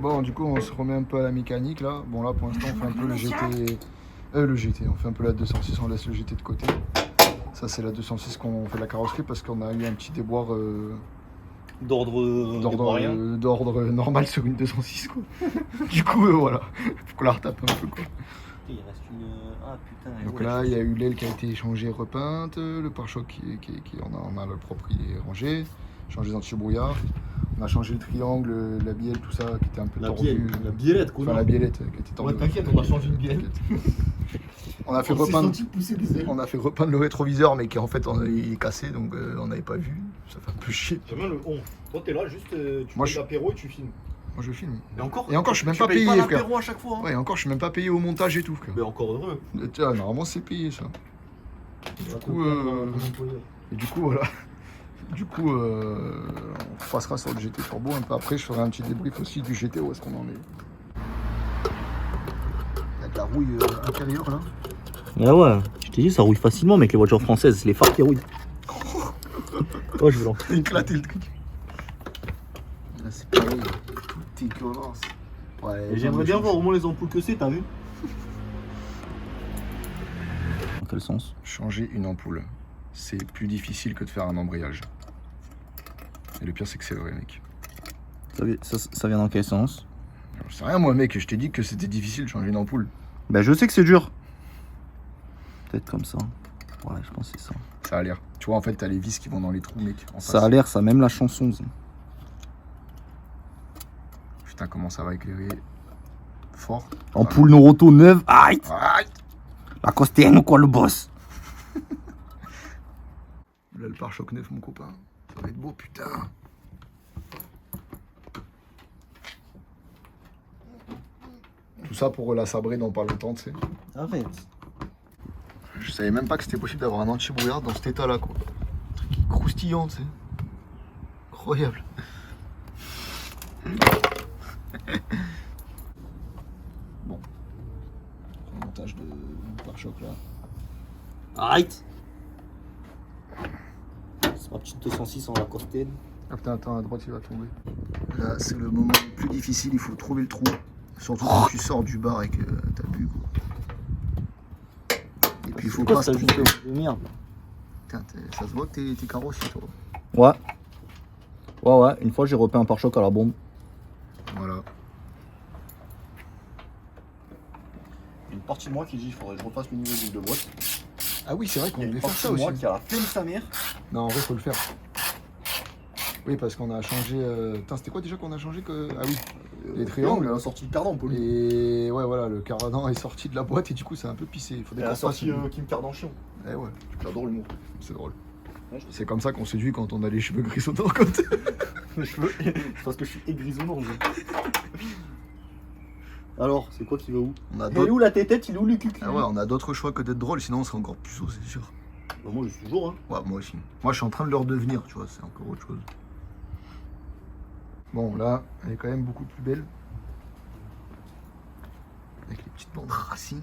Bon, du coup, on se remet un peu à la mécanique là. Bon, là pour l'instant, on fait un peu le GT. On fait un peu la 206, on laisse le GT de côté. Ça, c'est la 206 qu'on fait la carrosserie parce qu'on a eu un petit déboire d'ordre normal sur une 206 quoi. Du coup, voilà, faut qu'on la retape un peu quoi. Il reste une. Ah putain. Donc là, il y a eu l'aile qui a été échangée, repeinte, le pare-choc on a le propre, il est rangé, changé les anti-brouillard. On a changé le triangle, la bielle, tout ça qui était un peu tordu. La biellette, quoi. Enfin, la biellette qui était tordue. Ouais, t'inquiète, on va changer une biellette. On a fait repeindre le rétroviseur, mais qui en fait il est cassé, donc on n'avait pas vu. Ça fait un peu chier. C'est bien le on. Toi, t'es là, juste tu Moi, fais l'apéro et tu filmes. Moi je filme. Et encore, je suis même tu pas payes payé, pas frère. l'apéro à chaque fois. Hein. Ouais, encore je suis même pas payé au montage et tout, frère. Mais encore heureux. Tiens, normalement c'est payé ça. Et du coup, voilà. Du coup, on passera sur le GT Turbo un peu après. Je ferai un petit débrief aussi du GT, où est-ce qu'on en est. Il y a de la rouille intérieure là. Ah ouais, je t'ai dit, ça rouille facilement, mec, les voitures françaises, c'est les phares qui rouillent. Oh, je veux l'en Éclater le truc. Là, c'est pareil, tout dégueulasse. Ouais, j'aimerais bien voir au moins les ampoules que c'est, t'as vu? Dans quel sens? Changer une ampoule, c'est plus difficile que de faire un embrayage. Et le pire, c'est que c'est vrai, mec. Ça vient dans quel sens? Je sais rien, moi, mec, je t'ai dit que c'était difficile de changer une ampoule. Bah, je sais que c'est dur. Peut-être comme ça. Ouais, je pense que c'est ça. Ça a l'air. Tu vois, en fait, t'as les vis qui vont dans les trous, mec. Ça a l'air, ça, même la chanson. Ça. Putain, comment ça va éclairer fort. Ampoule Noroto neuve. Aïe! Aïe! La costienne ou quoi, le boss? Là, le pare-choc neuf, mon copain. Ça va être beau, putain. Tout ça pour la sabrer dans pas longtemps, tu sais. Arrête. Je savais même pas que c'était possible d'avoir un anti-brouillard dans cet état-là, quoi. Un truc croustillant, tu sais. Incroyable. Bon. Le montage de pare-choc là. Arrête! C'est ma petite 206 en la costienne. Ah putain, attends, à droite il va tomber. Là, c'est le moment le plus difficile, il faut trouver le trou. Surtout quand tu sors du bar et que t'as bu, quoi. Et puis il faut pas se tromper. Merde. Putain, ça se voit que t'es carrossier, toi. Ouais. Ouais, une fois j'ai repeint un pare-choc à la bombe. Voilà. Une partie de moi qui dit qu'il faudrait que je refasse le niveau d'huile de boîte. Ah oui, c'est vrai qu'on Il y a une devait faire partie ça de aussi. moi qui a la peine sa mère. Non, en vrai, faut le faire. Oui, parce qu'on a changé. Putain, c'était quoi déjà qu'on a changé que... Ah oui, les triangles. Elle a sorti le cardan, Paul. Et ouais, voilà, le cardan est sorti de la boîte et du coup, ça a un peu pissé. Il faudrait Elle a qu'on fasse sorti Kim Kardashian. Eh ouais, J'adore l'humour. c'est drôle. Ouais, C'est comme ça qu'on séduit quand on a les cheveux grisonnants côté. Les cheveux. Parce que je suis aigrisonnant. Alors, c'est quoi qui va où? On a Il est où la tétette? Il est où le cucu? Ah ouais, on a d'autres choix que d'être drôle, sinon on serait encore plus haut, c'est sûr. Bah moi je suis toujours hein. Ouais, moi aussi. Moi, je suis en train de leur devenir, tu vois, c'est encore autre chose. Bon, là, elle est quand même beaucoup plus belle. Avec les petites bandes racines.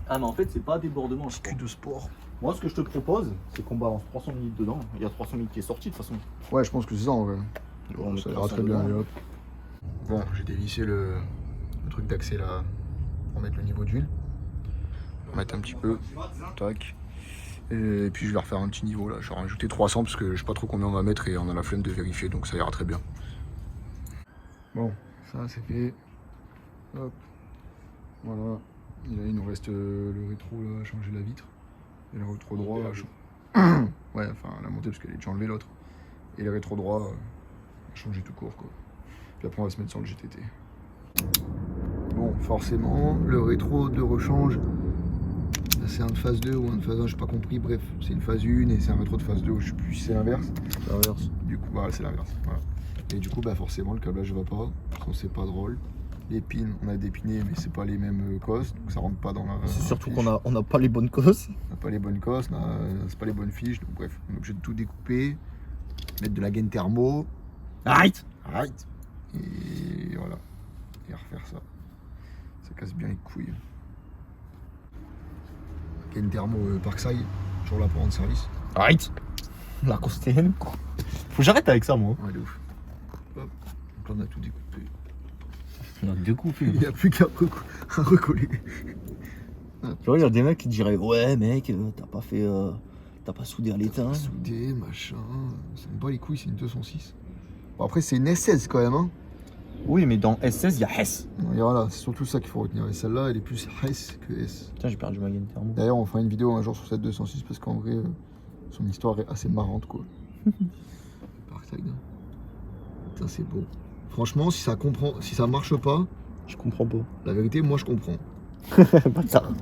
Ah mais en fait c'est pas débordement. Petit cul de sport. Moi ce que je te propose, c'est qu'on balance 300 minutes dedans. Il y a 300 minutes qui est sorti de toute façon. Ouais, je pense que c'est ça en vrai. On Ça met ira 300 très bien, dedans. allez hop. Bon, j'ai dévissé le truc d'accès là pour mettre le niveau d'huile. On va mettre un petit peu. Tac. Et puis je vais refaire un petit niveau là. Je vais rajouter 300 parce que je sais pas trop combien on va mettre et on a la flemme de vérifier donc ça ira très bien. Bon, ça c'est fait. Hop. Voilà. Et là il nous reste le rétro là, à changer la vitre. Et le rétro droit ouais, enfin la montée parce qu'elle est déjà enlevée l'autre. Et le rétro droit à changer tout court quoi. Puis après on va se mettre sur le GTT. Bon, forcément, le rétro de rechange, c'est un de phase 2 ou un de phase 1, j'ai pas compris. Bref, c'est une phase 1 et c'est un rétro de phase 2, je sais plus si c'est l'inverse. C'est l'inverse. Du coup, voilà, c'est l'inverse. Voilà. Et du coup, bah forcément, le câblage va pas, donc c'est pas drôle. Les pins, on a dépiné, mais c'est pas les mêmes cosses, donc ça rentre pas dans la. C'est surtout fiche. qu'on a pas les bonnes causes. On n'a pas les bonnes cosses, c'est pas les bonnes fiches, donc bref, on est obligé de tout découper, mettre de la gaine thermo. Arrête. Arrête. Et voilà. Et refaire ça. Ça casse bien les couilles. Gaine thermo Parkside, toujours là pour rendre service. Arrête. La costienne quoi. Faut que j'arrête avec ça moi. Ouais, de ouf. Hop. Donc là on a tout découpé. Il y en a deux coupes. Il n'y a plus qu'à recoller. Tu vois, il y a des mecs qui diraient ouais mec, t'as pas soudé à l'étain. Soudé, machin. Ça me bat les couilles, c'est une 206. Bon, après, c'est une S16 quand même. Hein. Oui, mais dans S16, il y a S. Et voilà, c'est surtout ça qu'il faut retenir. Et celle-là, elle est plus S que S. Putain, j'ai perdu ma gaine thermo. D'ailleurs, on fera une vidéo un jour sur cette 206 parce qu'en vrai, son histoire est assez marrante quoi. Parkside. Putain, c'est beau. Franchement, si ça marche pas, Je comprends pas. la vérité, moi je comprends. Bâtard.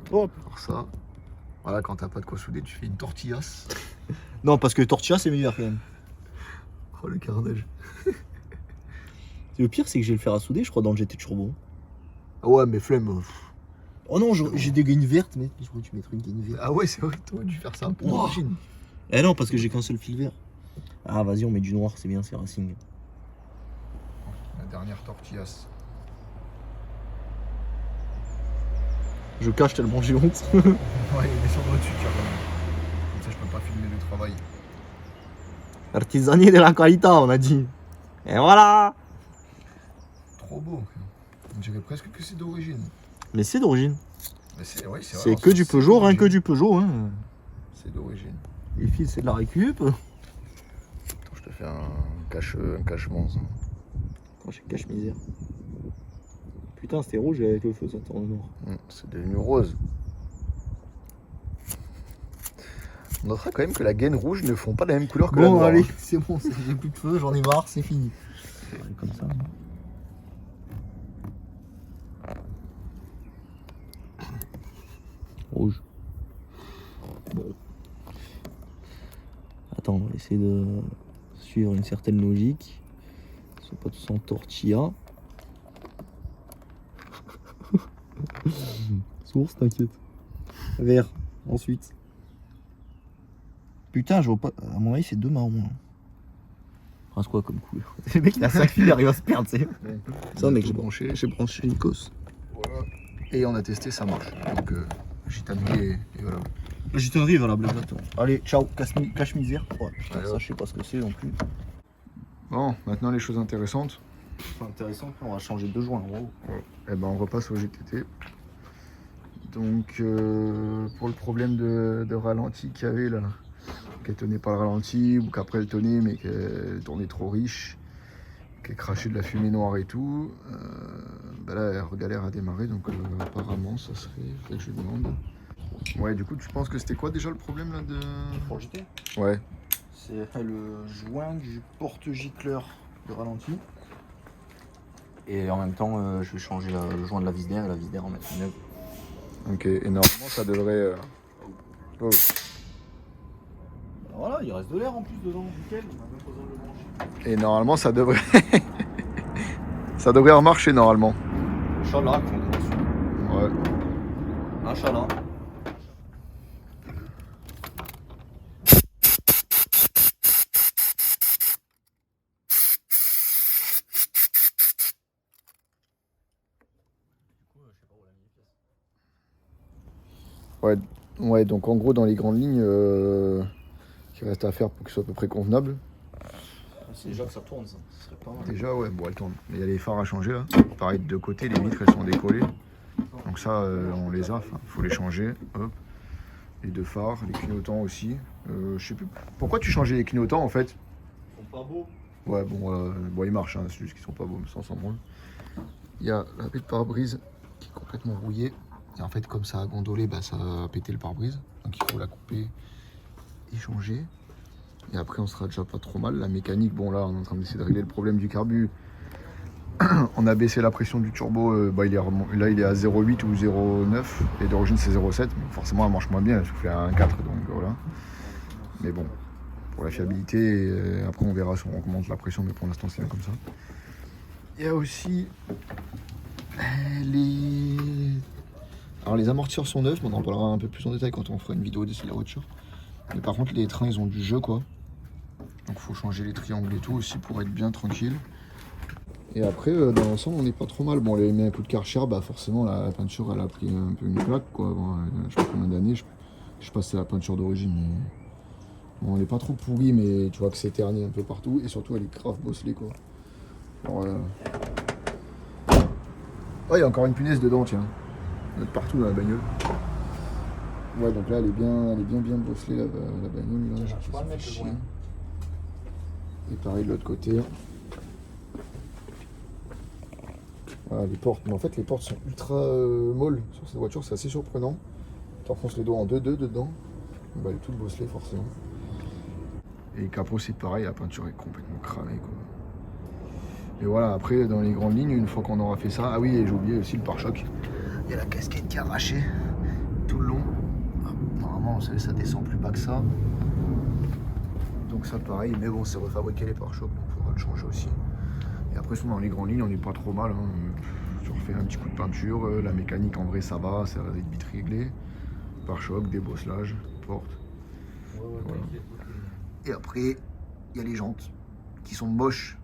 Pour ça, voilà, quand t'as pas de quoi souder, tu fais une tortillasse. Non, parce que tortilla, c'est meilleur quand même. Oh le carnage. Le pire, c'est que j'ai le fer à souder, je crois, dans le GT Turbo. Ah ouais, mais flemme. Oh non, j'ai des gaines vertes, mais je crois que tu mettrais une gaine verte. Ah ouais, c'est vrai, t'aurais dû faire ça un peu Wow. d'origine. Eh non, parce que j'ai qu'un seul fil vert. Ah, vas-y, on met du noir, c'est bien, c'est Racing. La dernière tortillasse. Je cache tellement j'ai honte. Ouais, il est sur le dessus, carrément. Comme ça, je peux pas filmer le travail. Artisanier de la qualité, on a dit. Et voilà. Trop beau. On dirait presque que c'est d'origine. Mais c'est d'origine. Mais c'est ouais, c'est C'est que du Peugeot, rien que du Peugeot. Hein. C'est d'origine. Les fils, c'est de la récup. Attends, je te fais un cachement. Quand j'ai cache-misère. Putain, c'était rouge avec le feu, ça tourne noir. C'est devenu rose. On notera quand même que la gaine rouge ne font pas la même couleur que la Bon, noire. allez, c'est bon, j'ai plus de feu, j'en ai marre, c'est fini. Comme ça. Rouge. Bon. Attends, on va essayer de suivre une certaine logique. Soit pas tous en tortilla. Source, t'inquiète. Vert, ensuite. Putain, je vois pas. À mon avis, c'est deux marrons. Prince quoi comme couleur? Le mec, il a 5 fils, il arrive à se perdre, tu sais. Ça, mec, j'ai branché Nikos. Voilà. Et on a testé, ça marche. Donc, gitanerie et voilà. La gitanerie est valable, exactement. Allez, ciao, cache-misère. Ouais, putain, Allez, ça, hop. je sais pas ce que c'est non plus. Bon, maintenant les choses intéressantes. C'est intéressant, on va changer de joint en gros. Eh ben, on repasse au GTT. Donc, pour le problème de ralenti qu'il y avait là, qu'elle tenait pas le ralenti ou qu'après elle tenait mais qu'elle tournait trop riche, qu'elle crachait de la fumée noire et tout, ben là elle galère à démarrer donc apparemment ça serait, fait que je lui demande. Ouais, du coup, tu penses que c'était quoi déjà le problème là de. Pour le GT, Ouais, c'est le joint du porte-gicleur de ralenti. Et en même temps, je vais changer le joint de la vis d'air et la vis d'air en mettre une neuve. ok, et normalement ça devrait. Oh. Voilà, il reste de l'air en plus dedans, nickel. On a même pas besoin de le brancher. Et normalement ça devrait. Ça devrait remarcher normalement. Inch'Allah, comme on dit dessus. Ouais. Inch'Allah. Ouais, donc en gros dans les grandes lignes, qui reste à faire pour que ce soit à peu près convenable. C'est déjà que ça tourne, ça. Ce serait pas mal. Déjà, ouais, bon, elle tourne. Mais il y a les phares à changer là. Pareil, de deux côtés, les vitres elles sont décollées. Donc ça, on les a, il faut les changer. Hop. Les deux phares, les clignotants aussi. Je sais plus. Pourquoi tu changeais les clignotants en fait? Ils sont pas beaux. Ouais, bon, ils marchent, hein, c'est juste qu'ils sont pas beaux, mais ça on s'en branle. Il y a la baie de pare-brise qui est complètement rouillée. Et en fait, comme ça a gondolé, bah, ça a pété le pare-brise. Donc il faut la couper et changer. Et après, on sera déjà pas trop mal. La mécanique, bon là, on est en train d'essayer de régler le problème du carbu. On a baissé la pression du turbo, bah, là il est à 0,8 ou 0,9 et d'origine c'est 0,7, mais forcément elle marche moins bien, elle souffle à 1,4 donc voilà. Mais bon, pour la fiabilité, après on verra si on augmente la pression, mais pour l'instant c'est bien comme ça. Il y a aussi alors les amortisseurs sont neufs, mais on en parlera un peu plus en détail quand on fera une vidéo dessus de la voiture. Mais par contre les trains ils ont du jeu quoi, donc il faut changer les triangles et tout aussi pour être bien tranquille. Et après, dans l'ensemble, on n'est pas trop mal. Bon, elle a mis un coup de Karcher, bah forcément, la peinture, elle a pris un peu une claque, quoi. Bon, je sais pas combien d'années, je sais pas si c'est la peinture d'origine, mais... Bon, elle est pas trop pourrie, mais tu vois que c'est terni un peu partout. Et surtout, elle est grave bosselée, quoi. Alors, oh, il y a encore une punaise dedans, tiens. Il y en a partout dans la bagnole. Ouais, donc là, elle est bien bosselée, la bagnole. Là, J'arrive pas à le mettre, le joint. Et pareil de l'autre côté. Voilà, les portes. Mais en fait, les portes sont ultra molles sur cette voiture, c'est assez surprenant. Tu enfonces les doigts en 2-2 dedans. Bah, elle est toute bosselée, forcément. Et le capot, c'est pareil, la peinture est complètement cramée, quoi. Et voilà, après, dans les grandes lignes, une fois qu'on aura fait ça... Ah oui, et j'ai oublié aussi le pare-choc. Il y a la casquette qui est arrachée tout le long. Normalement, vous savez, ça descend plus bas que ça. Donc ça, pareil. Mais bon, c'est refabriqué les pare-chocs, donc il faudra le changer aussi. Et après, dans les grandes lignes, on n'est pas trop mal. Hein. Tu refais un petit coup de peinture. La mécanique, en vrai, ça va. C'est vite réglé. Pare-choc, débosselage, porte. Voilà. Et après, il y a les jantes qui sont moches.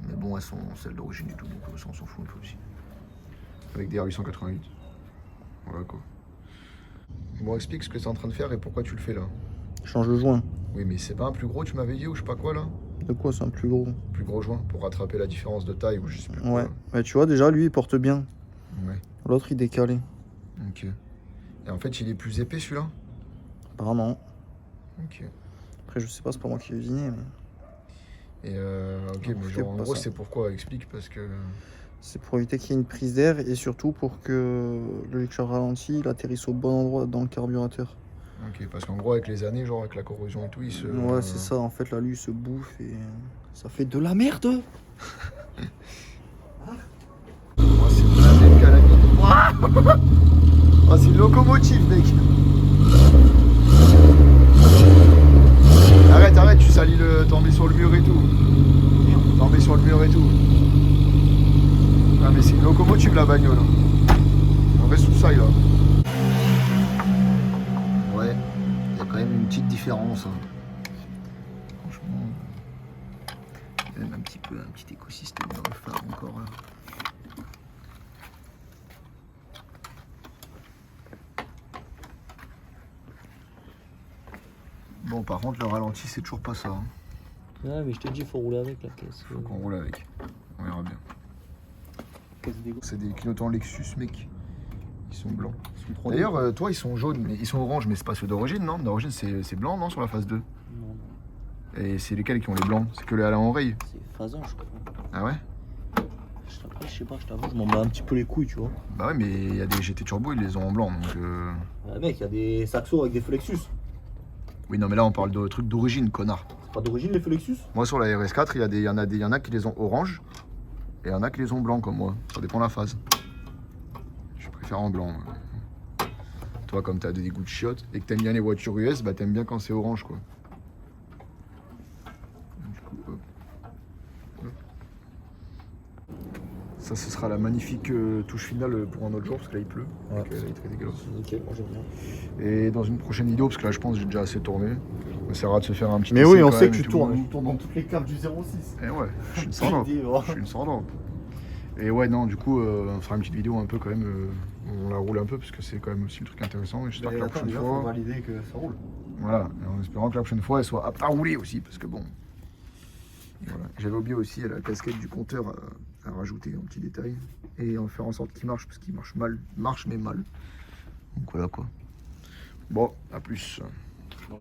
Mais bon, elles sont celles d'origine du tout, donc ça on s'en fout un peu aussi. Avec des R888. Voilà quoi. Bon, explique ce que tu es en train de faire et pourquoi tu le fais là. Change le joint. Oui, mais c'est pas un plus gros, tu m'avais dit, ou je sais pas quoi là. De quoi c'est un plus gros? Plus gros joint pour rattraper la différence de taille ou je sais plus quoi. Ouais. Mais tu vois, déjà, lui, il porte bien. Ouais. L'autre, il décalé. Ok. Et en fait, il est plus épais celui-là. Apparemment. Ok. Après, je sais pas, c'est pas moi qui ai deviné, mais... Et ok, mais genre en pas gros, ça. c'est pourquoi, explique parce que. C'est pour éviter qu'il y ait une prise d'air et surtout pour que le lecteur ralenti, il atterrisse au bon endroit dans le carburateur. Ok, parce qu'en gros, avec les années, genre avec la corrosion et tout, il se. Ouais, c'est ça. En fait, là, lui, il se bouffe et ça fait de la merde. Oh, c'est une blindée, calamine. Oh, c'est une locomotive, mec. Arrête, tu salis le. T'en mets sur le mur et tout. T'en mets sur le mur et tout. Ah, mais c'est une locomotive la bagnole. On reste sous ça là. Ouais, il y a quand même une petite différence. Hein. Franchement, il y a même un petit écosystème dans le phare encore là. Bon, par contre, le ralenti, c'est toujours pas ça. Hein. Ouais, mais je t'ai dit, il faut rouler avec la caisse. Faut qu'on roule avec. On verra bien. Caisse d'égo. C'est des clignotants Lexus, mec. Ils sont blancs. Ils sont 3D. D'ailleurs, toi, ils sont jaunes, mais ils sont oranges, mais c'est pas ceux d'origine, non? D'origine, c'est blanc, non, sur la phase 2? Non, non. Et c'est lesquels qui ont les blancs? C'est que les à la enraye. C'est phasant, je crois. Ah ouais? Après, je sais pas, je t'avoue, je m'en bats un petit peu les couilles, tu vois. Bah ouais, mais il y a des GT Turbo, ils les ont en blanc, donc... Ouais, mec, il y a des Saxo avec des Flexus. Oui, non, mais là, on parle de trucs d'origine, connard. C'est pas d'origine les Flexus? Moi, sur la RS4, il y en a qui les ont orange, et il y en a qui les ont blancs, comme moi. Ça dépend de la phase. Je préfère en blanc. Toi, comme t'as des goûts de chiottes, et que t'aimes bien les voitures US, bah t'aimes bien quand c'est orange, quoi. Du coup, hop. Hop. Ça, ce sera la magnifique touche finale pour un autre jour, parce que là, il pleut. Ouais. Donc, là, il est très dégueulasse. Nickel, moi j'aime bien. Et dans une prochaine vidéo, parce que là, je pense que j'ai déjà assez tourné, on essaiera de se faire un petit Mais essai oui, on quand sait même que et tu tout. tournes. On tourne dans toutes les caves du 06. Et ouais, je suis une sans lampe. Je suis une sans lampe. Et ouais, non, du coup, on fera une petite vidéo un peu quand même. On la roule un peu parce que c'est quand même aussi le truc intéressant. Et j'espère que la prochaine déjà, faut fois. valider que ça roule. Voilà, et en espérant que la prochaine fois elle soit apte à rouler aussi. Parce que bon. Et voilà. J'avais oublié aussi la casquette du compteur à rajouter en petit détail. Et en faire en sorte qu'il marche parce qu'il marche mal. Marche mais mal. Donc voilà quoi. Bon, à plus.